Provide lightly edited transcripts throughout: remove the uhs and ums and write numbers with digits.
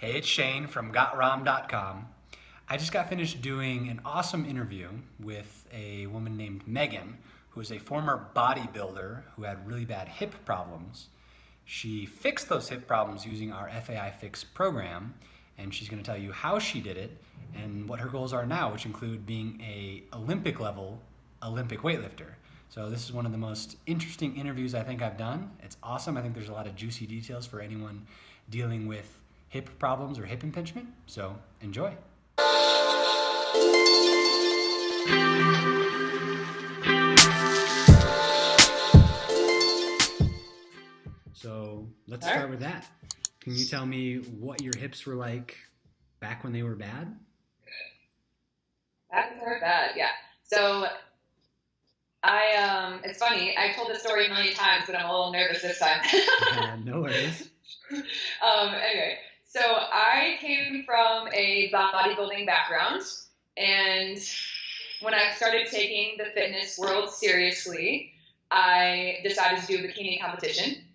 Hey, it's Shane from GotRom.com. I just got finished doing an awesome interview with a woman named Megan, who is a former bodybuilder who had really bad hip problems. She fixed those hip problems using our FAI Fix program, and she's going to tell you how she did it and what her goals are now, which include being a Olympic weightlifter. So this is one of the most interesting interviews I think I've done. It's awesome. I think there's a lot of juicy details for anyone dealing with hip problems or hip impingement. So enjoy. So let's start with that. Can you tell me what your hips were like back when they were bad? Back when they were bad, yeah. So it's funny, I've told this story a million times, but I'm a little nervous this time. No worries. Anyway, so I came from a bodybuilding background, and when I started taking the fitness world seriously, I decided to do a bikini competition.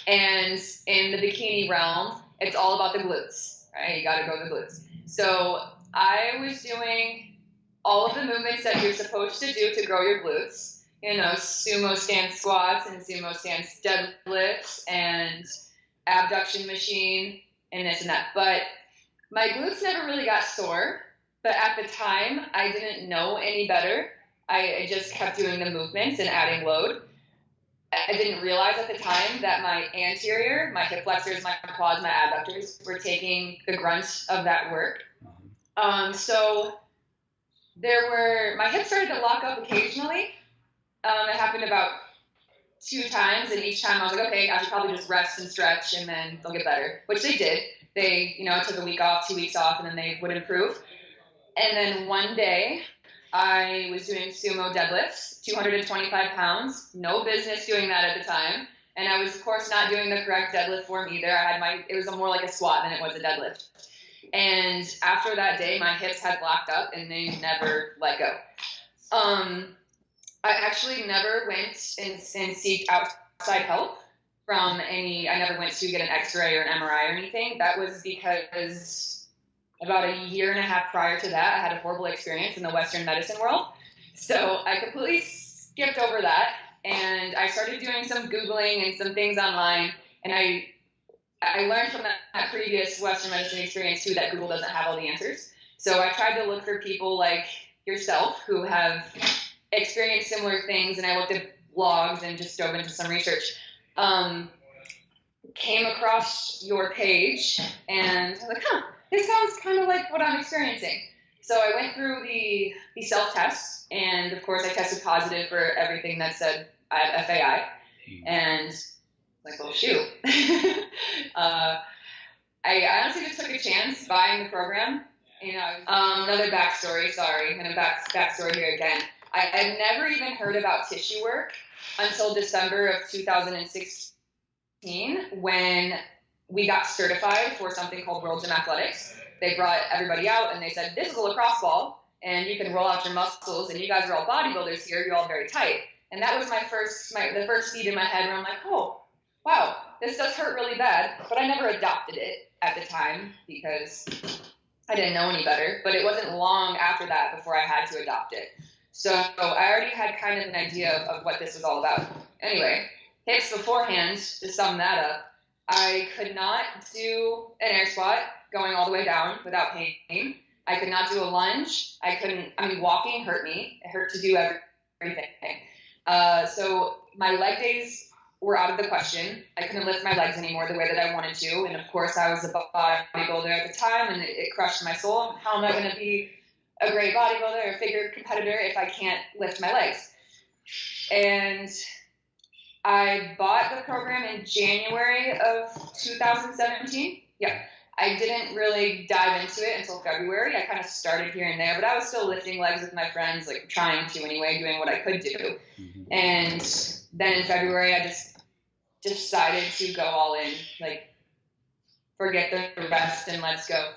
And in the bikini realm, it's all about the glutes, right? You got to go to the glutes. So I was doing all of the movements that you're supposed to do to grow your glutes, sumo stance squats and sumo stance deadlifts and abduction machine and this and that. But my glutes never really got sore. But at the time, I didn't know any better. I just kept doing the movements and adding load. I didn't realize at the time that my anterior, my hip flexors, my quads, my abductors were taking the brunt of that work. So my hips started to lock up occasionally. It happened about 2 times, and each time I was like, okay, I should probably just rest and stretch, and then they'll get better, which they did. They, took a week off, 2 weeks off, and then they would improve. And then one day, I was doing sumo deadlifts, 225 pounds, no business doing that at the time. And I was, of course, not doing the correct deadlift form either. It was more like a squat than it was a deadlift. And after that day, my hips had locked up and they never let go. I actually never went and seeked outside help I never went to get an x-ray or an MRI or anything. That was because about a year and a half prior to that, I had a horrible experience in the Western medicine world. So I completely skipped over that, and I started doing some Googling and some things online, and I learned from that previous Western medicine experience, too, that Google doesn't have all the answers. So I tried to look for people like yourself who have experienced similar things, and I looked at blogs and just dove into some research. Came across your page, and I was like, this sounds kind of like what I'm experiencing. So I went through the self-test, and of course I tested positive for everything that said I have FAI. And like, well, shoot. I honestly just took a chance buying the program. Another backstory, backstory here again. I've never even heard about tissue work until December of 2016 when we got certified for something called World Gym Athletics. They brought everybody out and they said, this is a lacrosse ball and you can roll out your muscles, and you guys are all bodybuilders here, you're all very tight. And that was the first seed in my head where I'm like, oh, wow, this does hurt really bad. But I never adopted it at the time because I didn't know any better. But it wasn't long after that before I had to adopt it. So I already had kind of an idea of what this was all about. Anyway, hips beforehand, to sum that up, I could not do an air squat going all the way down without pain. I could not do a lunge. Walking hurt me. It hurt to do everything. So my leg days were out of the question. I couldn't lift my legs anymore the way that I wanted to. And of course, I was a bodybuilder at the time, and it crushed my soul. How am I going to be a great bodybuilder or figure competitor if I can't lift my legs? And I bought the program in January of 2017. Yeah. I didn't really dive into it until February. I kind of started here and there, but I was still lifting legs with my friends, like trying to anyway, doing what I could do. And then in February, I just decided to go all in, like forget the rest and let's go.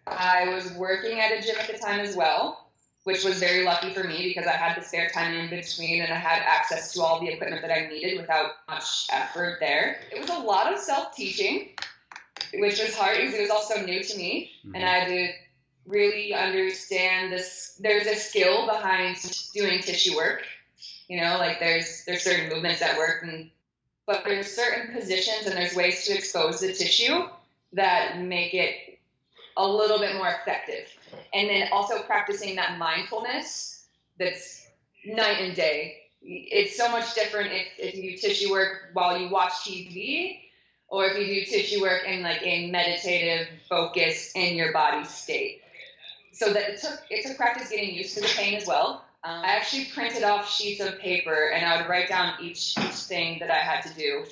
I was working at a gym at the time as well, which was very lucky for me because I had the spare time in between and I had access to all the equipment that I needed without much effort there. It was a lot of self-teaching. which was hard because it was also new to me, and I had to really understand this. There's a skill behind doing tissue work, like there's certain movements that work, but there's certain positions and there's ways to expose the tissue that make it a little bit more effective. And then also practicing that mindfulness that's night and day. It's so much different if you do tissue work while you watch TV, or if you do tissue work in like a meditative focus in your body state. So that it took practice getting used to the pain as well. I actually printed off sheets of paper and I would write down each thing that I had to do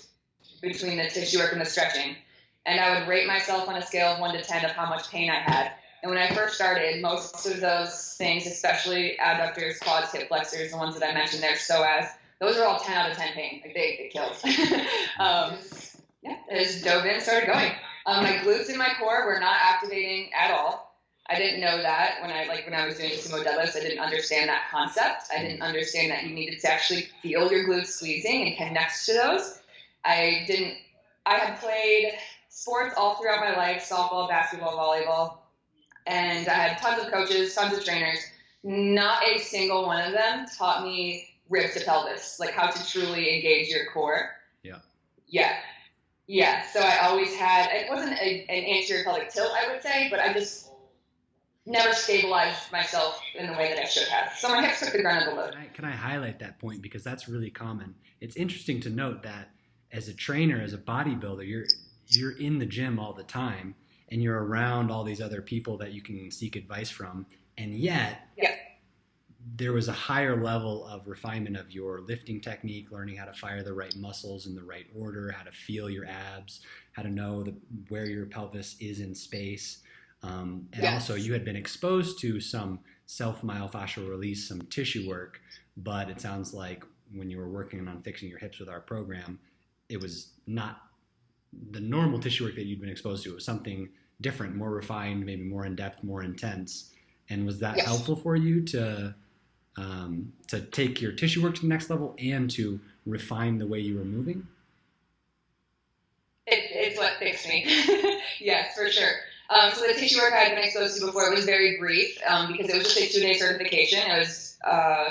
between the tissue work and the stretching. And I would rate myself on a scale of 1 to 10 of how much pain I had. And when I first started, most of those things, especially adductors, quads, hip flexors, the ones that I mentioned there, psoas, those are all 10 out of 10 pain. Like they killed. I just dove in and started going. My glutes and my core were not activating at all. I didn't know that when I was doing sumo deadlifts. I didn't understand that concept. I didn't understand that you needed to actually feel your glutes squeezing and connect to those. I had played sports all throughout my life, softball, basketball, volleyball, and I had tons of coaches, tons of trainers. Not a single one of them taught me rib to pelvis, like how to truly engage your core. Yeah. So I always had, it wasn't an anterior pelvic tilt, I would say, but I just never stabilized myself in the way that I should have. So my hips took the brunt of the load. Can I highlight that point, because that's really common. It's interesting to note that as a trainer, as a bodybuilder, you're in the gym all the time and you're around all these other people that you can seek advice from, and yet there was a higher level of refinement of your lifting technique, learning how to fire the right muscles in the right order, how to feel your abs, how to know where your pelvis is in space. Also you had been exposed to some self-myofascial release, some tissue work, but it sounds like when you were working on fixing your hips with our program, it was not the normal tissue work that you'd been exposed to. It was something different, more refined, maybe more in depth, more intense. And was that helpful for you to take your tissue work to the next level and to refine the way you were moving? It's what fixed me. Yes, for sure. So the tissue work I had been exposed to before was very brief because it was just a 2-day certification. It was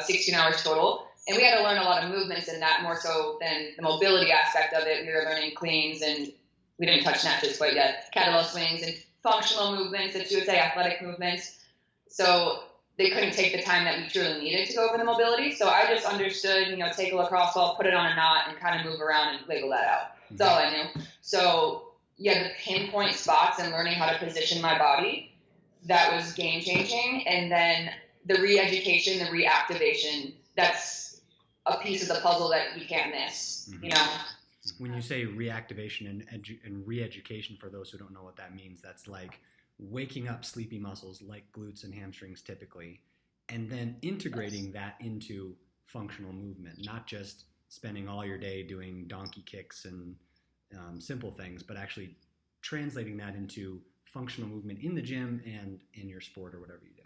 16 hours total. And we had to learn a lot of movements in that, more so than the mobility aspect of it. We were learning cleans, and we didn't touch snatches quite yet, kettlebell swings and functional movements that you would say, athletic movements. So they couldn't take the time that we truly needed to go over the mobility. So I just understood, take a lacrosse ball, put it on a knot, and kind of move around and wiggle that out. That's all I knew. So the pinpoint spots and learning how to position my body, that was game changing. And then the re-education, the reactivation, that's a piece of the puzzle that we can't miss, When you say reactivation and re-education, for those who don't know what that means, that's like waking up sleepy muscles like glutes and hamstrings typically, and then integrating that into functional movement, not just spending all your day doing donkey kicks and simple things, but actually translating that into functional movement in the gym and in your sport or whatever you do.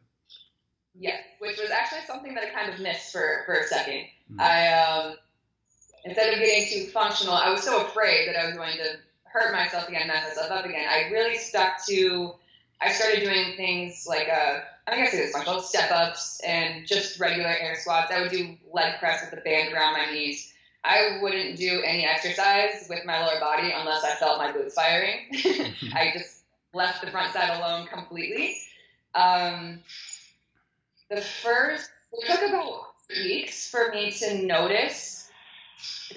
Yes, which was actually something that I kind of missed for a second. I instead of getting too functional, I was so afraid that I was going to hurt myself again, mess myself up again. I really I started doing things like, I guess it was functional, step-ups and just regular air squats. I would do leg press with the band around my knees. I wouldn't do any exercise with my lower body unless I felt my glutes firing. I just left the front side alone completely. It took about weeks for me to notice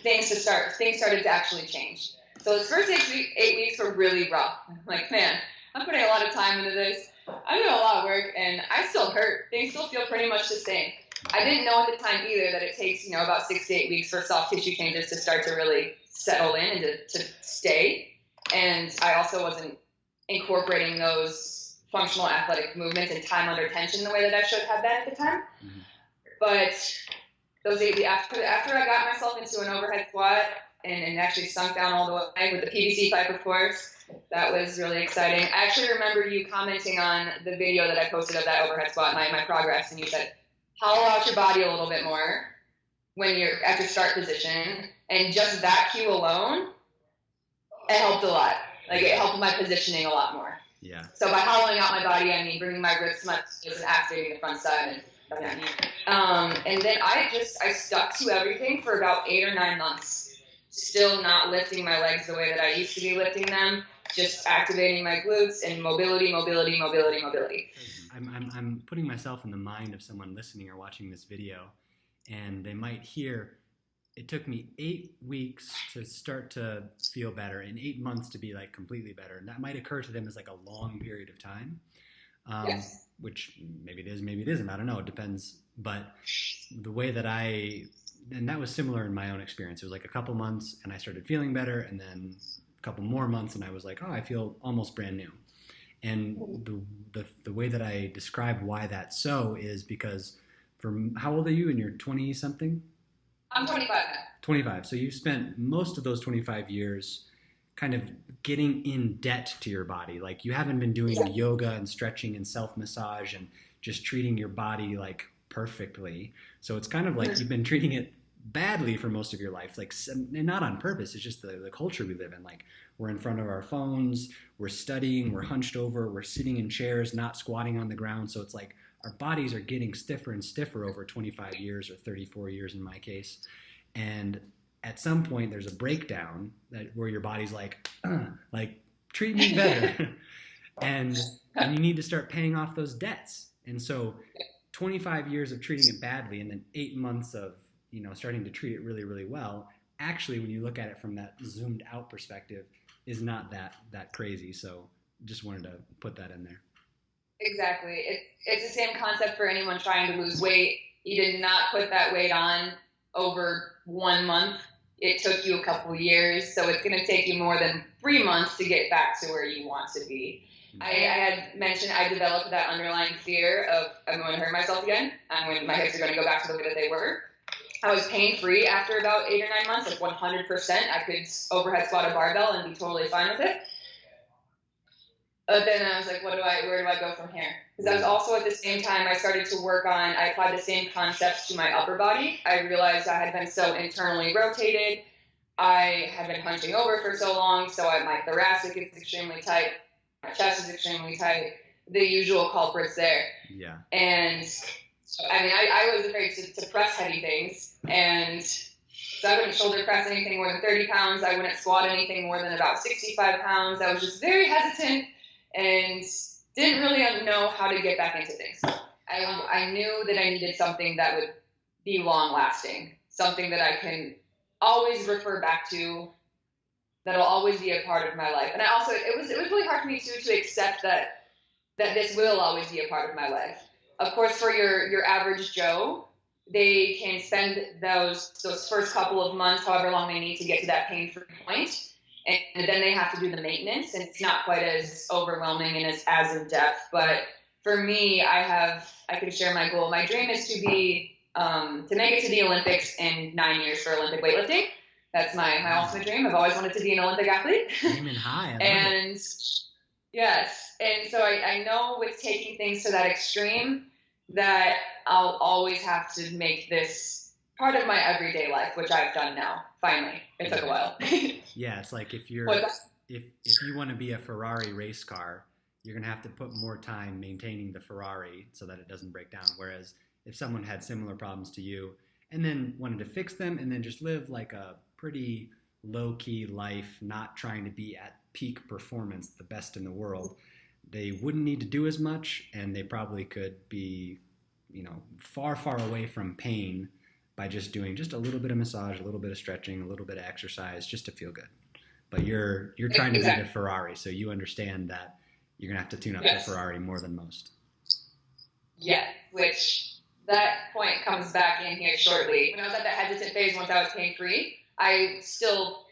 things started to actually change. So the first 8 weeks were really rough. I'm like, man, I'm putting a lot of time into this. I'm doing a lot of work, and I still hurt. Things still feel pretty much the same. I didn't know at the time either that it takes, about 6 to 8 weeks for soft tissue changes to start to really settle in and to stay. And I also wasn't incorporating those functional athletic movements and time under tension the way that I should have been at the time. But those 8 weeks, after I got myself into an overhead squat and actually sunk down all the way with the PVC pipe, of course, that was really exciting. I actually remember you commenting on the video that I posted of that overhead squat, my progress, and you said, hollow out your body a little bit more when you're at your start position. And just that cue alone, it helped a lot. Like it helped my positioning a lot more. Yeah. So by hollowing out my body, I mean bringing my ribs to my shoulders and activating the front side. And then I stuck to everything for about 8 or 9 months. Still not lifting my legs the way that I used to be lifting them. Just activating my glutes and mobility. I'm putting myself in the mind of someone listening or watching this video, and they might hear, it took me 8 weeks to start to feel better and 8 months to be like completely better. And that might occur to them as like a long period of time, Yes. which maybe it is, maybe it isn't. I don't know. It depends. But the way that and that was similar in my own experience. It was like a couple months and I started feeling better, and then a couple more months and I was like, oh, I feel almost brand new. And the way that I describe why that's so is because how old are you? And you're 20 something? I'm 25 now. 25. So you've spent most of those 25 years kind of getting in debt to your body. Like you haven't been doing yoga and stretching and self-massage and just treating your body like perfectly. So it's kind of like you've been treating it badly for most of your life, like, and not on purpose. It's just the culture we live in. Like we're in front of our phones, we're studying, we're hunched over, we're sitting in chairs, not squatting on the ground. So it's like our bodies are getting stiffer and stiffer over 25 years or 34 years in my case. And at some point there's a breakdown where your body's like treat me better. and you need to start paying off those debts. And so 25 years of treating it badly and then 8 months of, starting to treat it really, really well, actually, when you look at it from that zoomed out perspective, is not that crazy. So just wanted to put that in there. Exactly. It's the same concept for anyone trying to lose weight. You did not put that weight on over 1 month. It took you a couple years, so it's going to take you more than 3 months to get back to where you want to be. I had mentioned I developed that underlying fear of I'm going to hurt myself again. My hips are going to go back to the way that they were. I was pain-free after about 8 or 9 months, like 100%. I could overhead squat a barbell and be totally fine with it. But then I was like, where do I go from here? Because I was also at the same time I started to work on, I applied the same concepts to my upper body. I realized I had been so internally rotated. I had been hunching over for so long, so my thoracic is extremely tight, my chest is extremely tight, the usual culprits there. Yeah. And so, I was afraid to press heavy things, and so I wouldn't shoulder press anything more than 30 pounds. I wouldn't squat anything more than about 65 pounds. I was just very hesitant and didn't really know how to get back into things. I knew that I needed something that would be long lasting, something that I can always refer back to, that'll always be a part of my life. And it was really hard for me too to accept that this will always be a part of my life. Of course, for your average Joe, they can spend those first couple of months, however long they need to get to that pain-free point. And then they have to do the maintenance, and it's not quite as overwhelming and as in depth. But for me, I can share my goal. My dream is to be to make it to the Olympics in 9 years for Olympic weightlifting. That's my ultimate dream. I've always wanted to be an Olympic athlete. Aiming high. And yes, and so I know with taking things to that extreme that I'll always have to make this part of my everyday life, which I've done now. Finally, it took a while. Yeah, it's like if you want to be a Ferrari race car, you're gonna have to put more time maintaining the Ferrari so that it doesn't break down. Whereas if someone had similar problems to you and then wanted to fix them and then just live like a pretty low-key life, not trying to be at peak performance, the best in the world, they wouldn't need to do as much, and they probably could be, far, far away from pain by just doing just a little bit of massage, a little bit of stretching, a little bit of exercise just to feel good. But you're trying to be the Ferrari, so you understand that you're going to have to tune up the Ferrari more than most. Yeah, which that point comes back in here shortly. When I was at that hesitant phase, once I was pain-free, I still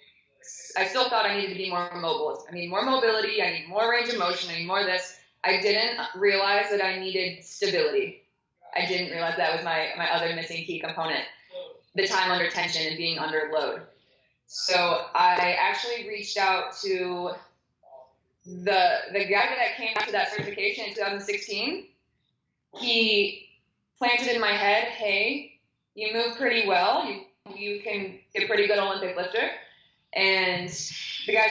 thought I needed to be more mobile. I need more mobility, I need more range of motion, I need more of this. I didn't realize that I needed stability. I didn't realize that was my other missing key component, the time under tension and being under load. So I actually reached out to the guy that came to that certification in 2016. He planted in my head, hey, you move pretty well. You can be a pretty good Olympic lifter. And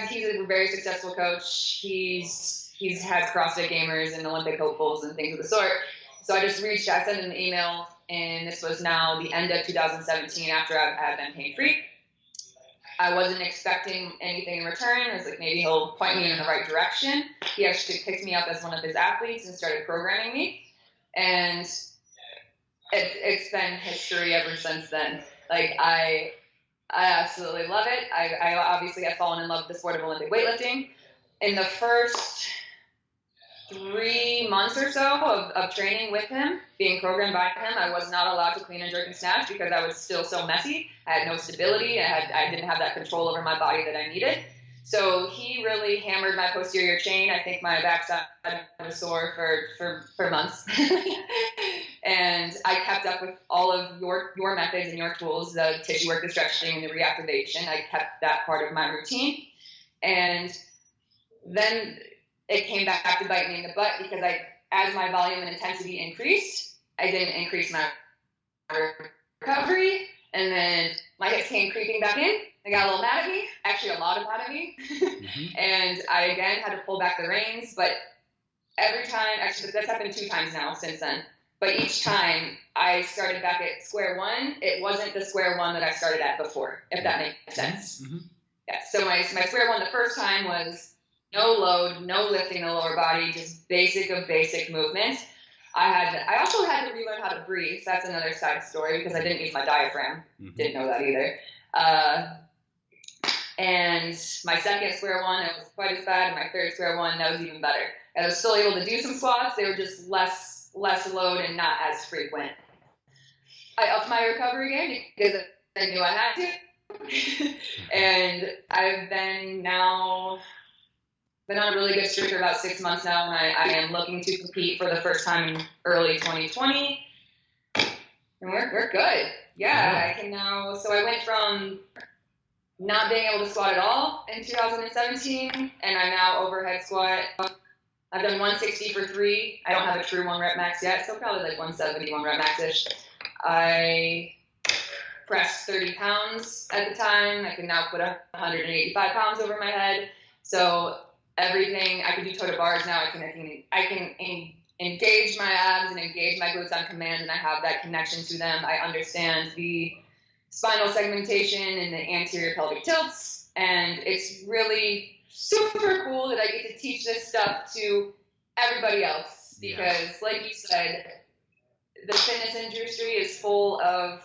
he's a very successful coach. He's had CrossFit gamers and Olympic hopefuls and things of the sort. So I just reached out, sent him an email, and this was now the end of 2017 after I had been pain-free. I wasn't expecting anything in return. I was like, maybe he'll point me in the right direction. He actually picked me up as one of his athletes and started programming me. And it's been history ever since then. Like, I absolutely love it. I obviously have fallen in love with the sport of Olympic weightlifting. In the first 3 months or so of training with him, being programmed by him, I was not allowed to clean and jerk and snatch because I was still so messy. I had no stability. I didn't have that control over my body that I needed. So he really hammered my posterior chain. I think my backside was sore for months. And I kept up with all of your methods and your tools, the tissue work, the stretching, and the reactivation. I kept that part of my routine. And then it came back to bite me in the butt because as my volume and intensity increased, I didn't increase my recovery. And then my hips came creeping back in. They got a little mad at me, actually a lot of mad at me. And I, again, had to pull back the reins. But every time, actually, that's happened 2 times now since then. But each time I started back at square one, it wasn't the square one that I started at before, if that makes sense. Yeah. So my square one the first time was no load, no lifting the lower body, just basic movement. I also had to relearn how to breathe. That's another side story because I didn't use my diaphragm. Didn't know that either. And my second square one, it was quite as bad. And my third square one, that was even better. I was still able to do some squats. They were just less load and not as frequent. I upped my recovery game because I knew I had to. And I've been on a really good streak for about 6 months now, and I am looking to compete for the first time in early 2020. And we're good. Yeah, I can now. So I went from not being able to squat at all in 2017, and I now overhead squat. I've done 160 for 3. I don't have a true 1 rep max yet, so probably like 170, 1 rep max-ish. I pressed 30 pounds at the time. I can now put 185 pounds over my head. So everything, I can do toe to bars now. I can engage my abs and engage my glutes on command, and I have that connection to them. I understand the spinal segmentation and the anterior pelvic tilts, and it's really super cool that I get to teach this stuff to everybody else because, like you said, the fitness industry is full of,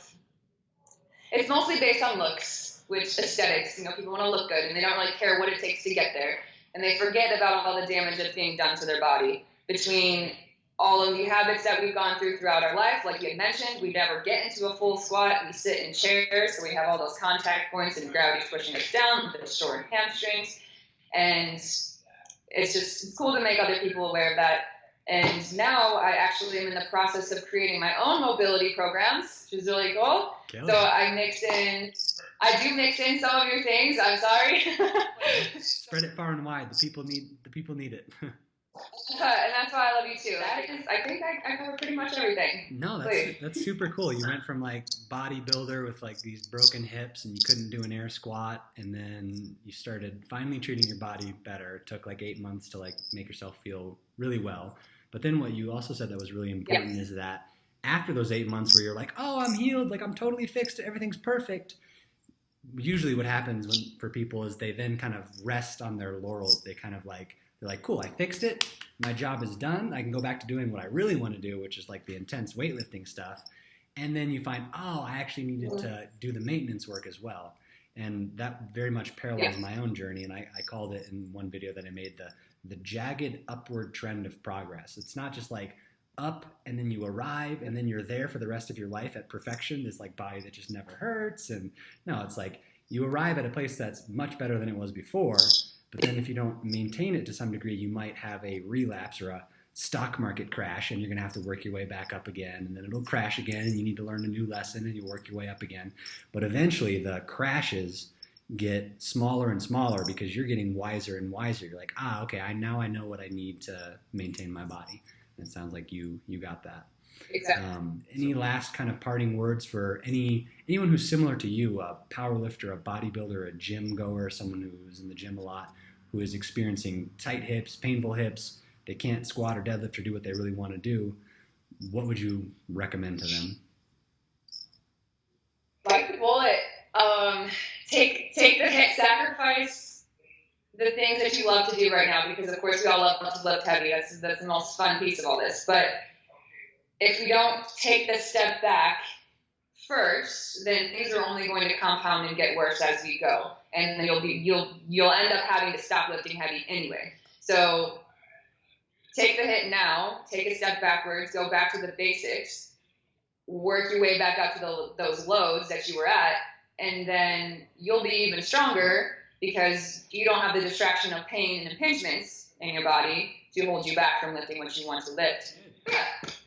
it's mostly based on looks, which aesthetics, people want to look good and they don't really care what it takes to get there. And they forget about all the damage that's being done to their body between all of the habits that we've gone throughout our life. Like you had mentioned, we never get into a full squat. We sit in chairs, so we have all those contact points and gravity's pushing us down with the short hamstrings. And it's cool to make other people aware of that. And now I actually am in the process of creating my own mobility programs, which is really cool. So I do mix in some of your things. I'm sorry. Spread it far and wide. The people need it. And that's why I love you too. I think I cover pretty much everything. No, that's super cool. You went from like bodybuilder with like these broken hips and you couldn't do an air squat, and then you started finally treating your body better. It took like 8 months to like make yourself feel really well. But then what you also said that was really important is that after those 8 months where you're like, oh, I'm healed, like I'm totally fixed, everything's perfect. Usually what happens for people is they then kind of rest on their laurels. They're like, cool, I fixed it. My job is done. I can go back to doing what I really want to do, which is like the intense weightlifting stuff. And then you find, oh, I actually needed to do the maintenance work as well. And that very much parallels my own journey. And I called it in one video that I made the jagged upward trend of progress. It's not just like up and then you arrive and then you're there for the rest of your life at perfection, this like body that just never hurts. And no, it's like you arrive at a place that's much better than it was before. But then if you don't maintain it to some degree, you might have a relapse or a stock market crash, and you're going to have to work your way back up again, and then it'll crash again, and you need to learn a new lesson, and you work your way up again. But eventually the crashes get smaller and smaller because you're getting wiser and wiser. You're like, okay, now I know what I need to maintain my body. And it sounds like you got that. Exactly. Any last kind of parting words for anyone who's similar to you, a power lifter, a bodybuilder, a gym goer, someone who's in the gym a lot, who is experiencing tight hips, painful hips, they can't squat or deadlift or do what they really want to do? What would you recommend to them? Bite the bullet. Take the hit, sacrifice the things that you love to do right now, because of course we all love to lift heavy. That's the most fun piece of all this. But if we don't take the step back first, then things are only going to compound and get worse as we go, and then you'll end up having to stop lifting heavy anyway. So take the hit now, take a step backwards, go back to the basics, work your way back up to those loads that you were at, and then you'll be even stronger because you don't have the distraction of pain and impingements in your body to hold you back from lifting what you want to lift.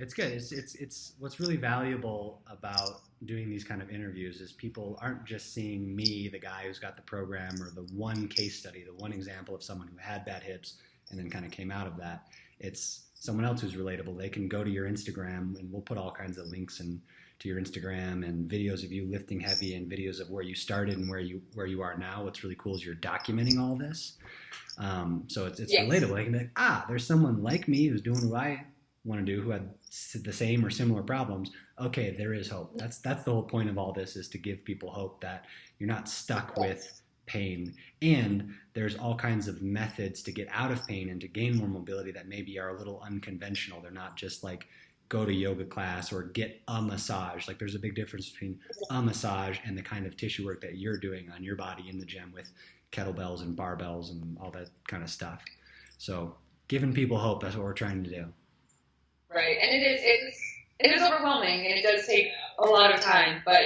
It's good. It's what's really valuable about doing these kind of interviews is people aren't just seeing me, the guy who's got the program, or the one case study, the one example of someone who had bad hips and then kind of came out of that. It's someone else who's relatable. They can go to your Instagram, and we'll put all kinds of links to your Instagram and videos of you lifting heavy and videos of where you started and where you are now. What's really cool is you're documenting all this. So it's Yes. relatable. You can be like, there's someone like me who's doing what I want to do, who had the same or similar problems. Okay, there is hope. That's the whole point of all this, is to give people hope that you're not stuck with pain, and there's all kinds of methods to get out of pain and to gain more mobility that maybe are a little unconventional. They're not just like go to yoga class or get a massage. Like, there's a big difference between a massage and the kind of tissue work that you're doing on your body in the gym with kettlebells and barbells and all that kind of stuff. So giving people hope, that's what we're trying to do. Right, and it is overwhelming, and it does take a lot of time, but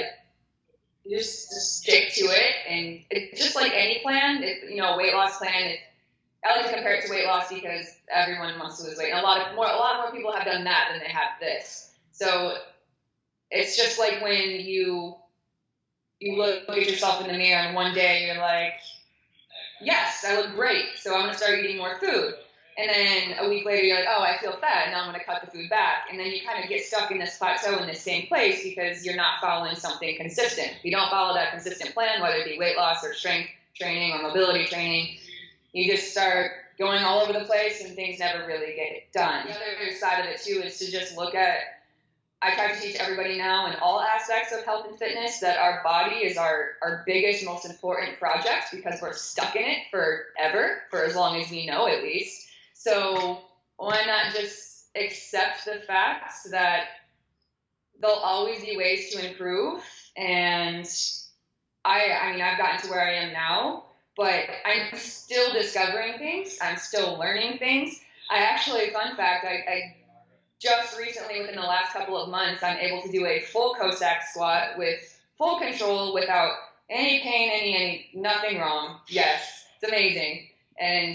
you just stick to it, and it's just like any plan. Weight loss plan. I like to compare it to weight loss because everyone wants to lose weight, and a lot more people have done that than they have this. So it's just like when you look at yourself in the mirror, and one day you're like, yes, I look great, so I'm going to start eating more food. And then a week later, you're like, oh, I feel fat, and now I'm going to cut the food back. And then you kind of get stuck in this plateau in the same place because you're not following something consistent. If you don't follow that consistent plan, whether it be weight loss or strength training or mobility training, you just start going all over the place and things never really get done. The other side of it, too, is to just look at, I try to teach everybody now in all aspects of health and fitness that our body is our biggest, most important project, because we're stuck in it forever, for as long as we know, at least. So why not just accept the fact that there'll always be ways to improve? And I mean, I've gotten to where I am now, but I'm still discovering things. I'm still learning things. Fun fact, I just recently, within the last couple of months, I'm able to do a full Cossack squat with full control without any pain, nothing wrong. Yes, it's amazing. And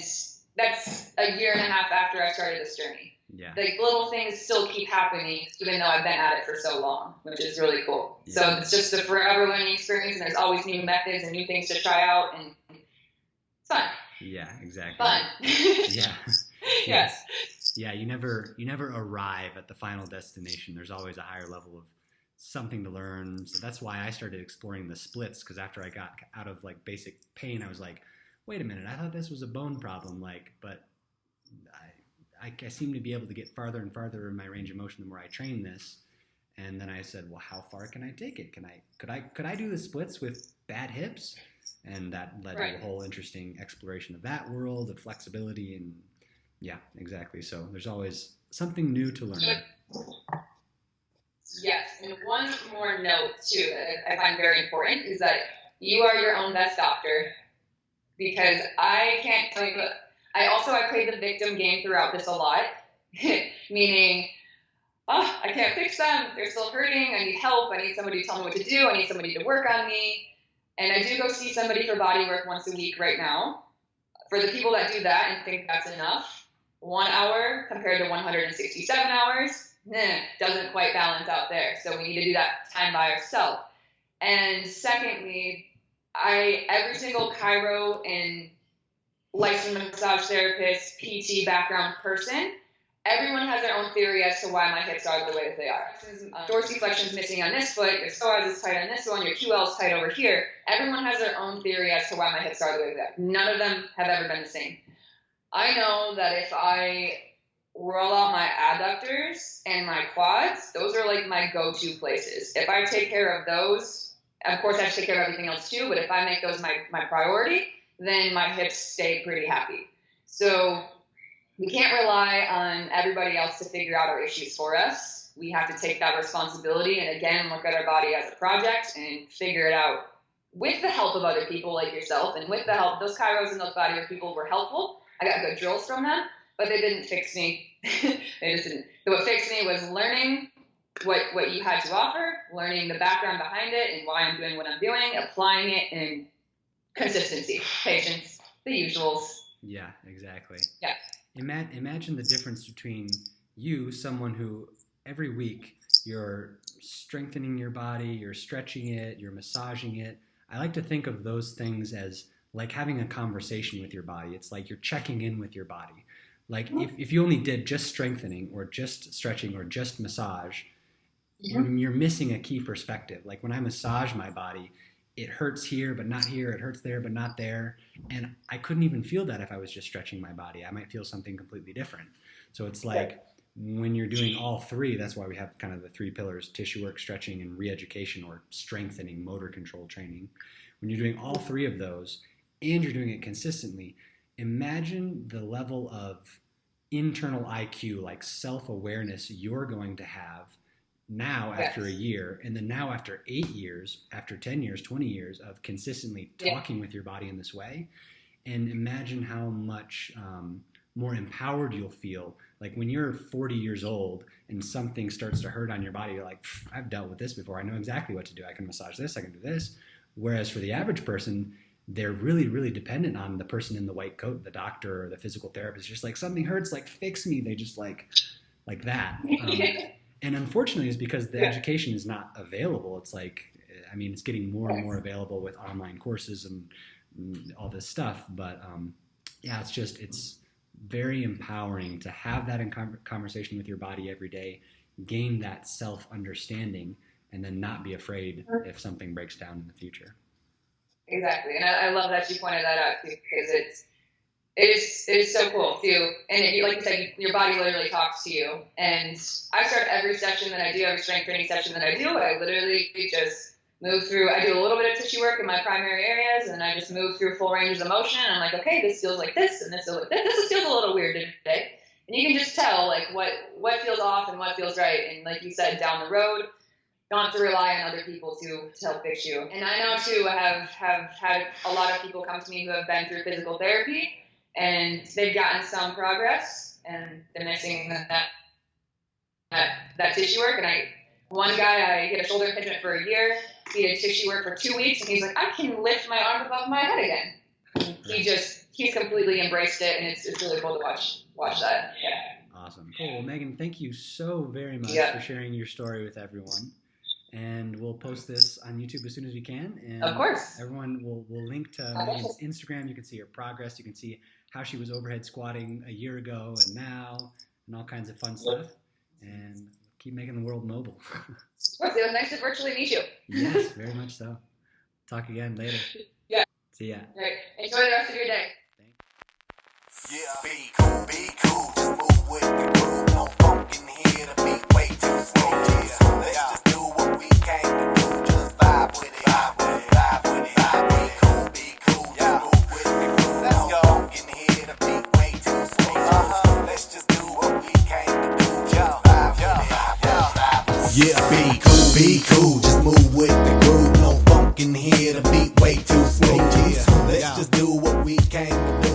that's a year and a half after I started this journey. Yeah. Like, little things still keep happening, even though I've been at it for so long, which is really cool. Yeah. So it's just a forever learning experience, and there's always new methods and new things to try out, and it's fun. Yeah, exactly. Fun. Yeah. Yes. Yeah, you never arrive at the final destination. There's always a higher level of something to learn. So that's why I started exploring the splits, because after I got out of like basic pain, I was like, wait a minute, I thought this was a bone problem, but I seem to be able to get farther and farther in my range of motion the more I train this. And then I said, well, how far can I take it? Could I do the splits with bad hips? And that led to a whole interesting exploration of that world, of flexibility, and yeah, exactly. So there's always something new to learn. Yes, and one more note too that I find very important is that you are your own best doctor. Because I can't tell you, I played the victim game throughout this a lot, meaning, I can't fix them, they're still hurting, I need help, I need somebody to tell me what to do, I need somebody to work on me, and I do go see somebody for body work once a week right now. For the people that do that and think that's enough, 1 hour compared to 167 hours, doesn't quite balance out there, so we need to do that time by ourselves. And secondly, every single chiro and licensed massage therapist, PT background person, everyone has their own theory as to why my hips are the way that they are. Dorsiflexion is missing on this foot, your psoas is tight on this one, your QL is tight over here. Everyone has their own theory as to why my hips are the way they are. None of them have ever been the same. I know that if I roll out my adductors and my quads, those are like my go-to places. If I take care of those, of course I have to take care of everything else too, but if I make those my priority, then my hips stay pretty happy. So we can't rely on everybody else to figure out our issues for us. We have to take that responsibility and again, look at our body as a project and figure it out with the help of other people like yourself. And with the help, those chiros and those bodywork people were helpful. I got good drills from them, but they didn't fix me. They just didn't. So what fixed me was learning what you had to offer, learning the background behind it and why I'm doing what I'm doing, applying it, and consistency, patience, the usuals. Yeah, exactly. Yeah. Imagine the difference between you, someone who every week you're strengthening your body, you're stretching it, you're massaging it. I like to think of those things as like having a conversation with your body. It's like you're checking in with your body. Like if you only did just strengthening or just stretching or just massage, you're missing a key perspective. Like when I massage my body, it hurts here, but not here. It hurts there, but not there. And I couldn't even feel that if I was just stretching my body. I might feel something completely different. So it's like when you're doing all three, that's why we have kind of the three pillars: tissue work, stretching, and re-education or strengthening, motor control training. When you're doing all three of those and you're doing it consistently, imagine the level of internal IQ, like self-awareness you're going to have now after a year, and then now after 8 years, after 10 years, 20 years of consistently talking with your body in this way. And imagine how much more empowered you'll feel. Like when you're 40 years old and something starts to hurt on your body, you're like, I've dealt with this before. I know exactly what to do. I can massage this, I can do this. Whereas for the average person, they're really, really dependent on the person in the white coat, the doctor or the physical therapist. Just like something hurts, like fix me. They just like that. And unfortunately, it's because the education is not available. It's like, I mean, it's getting more and more available with online courses and all this stuff. But it's very empowering to have that conversation with your body every day, gain that self-understanding, and then not be afraid if something breaks down in the future. Exactly. And I love that you pointed that out too, because it is so cool too. And like you said, your body literally talks to you. And I start every session that I do, every strength training session that I do, I literally just move through. I do a little bit of tissue work in my primary areas, and I just move through full ranges of motion. And I'm like, okay, this feels like this, and this feels like this. This feels a little weird today. And you can just tell like what feels off and what feels right. And like you said, down the road, don't have to rely on other people to help fix you. And I know too, I have had a lot of people come to me who have been through physical therapy, and they've gotten some progress, and they're missing that tissue work. And one guy, I did a shoulder impingement for a year. He did tissue work for 2 weeks, and he's like, I can lift my arm above my head again. He's completely embraced it, and it's really cool to watch that. Yeah. Awesome. Cool. Well, Megan, thank you so very much for sharing your story with everyone. And we'll post this on YouTube as soon as we can. And of course. Everyone will link to Megan's Instagram. You can see her progress. You can see how she was overhead squatting a year ago and now, and all kinds of fun stuff. And keep making the world mobile. Of course. It was nice to virtually meet you. Yes, very much so. Talk again later. Yeah. See ya. All right. Enjoy the rest of your day. Yeah, be cool, just move with the groove. No funk in here, the beat way too smooth. Yeah, let's just do what we came to do. Just vibe with it, vibe with it, vibe with it. Be cool, just move with the groove. Let's go. No funk in here, the beat way too smooth. Let's just do what we came to do. Just vibe with it, vibe with it. Yeah, be cool, just move with the groove. No funk in here, the beat way too smooth. Yeah, let's just do what we came to do.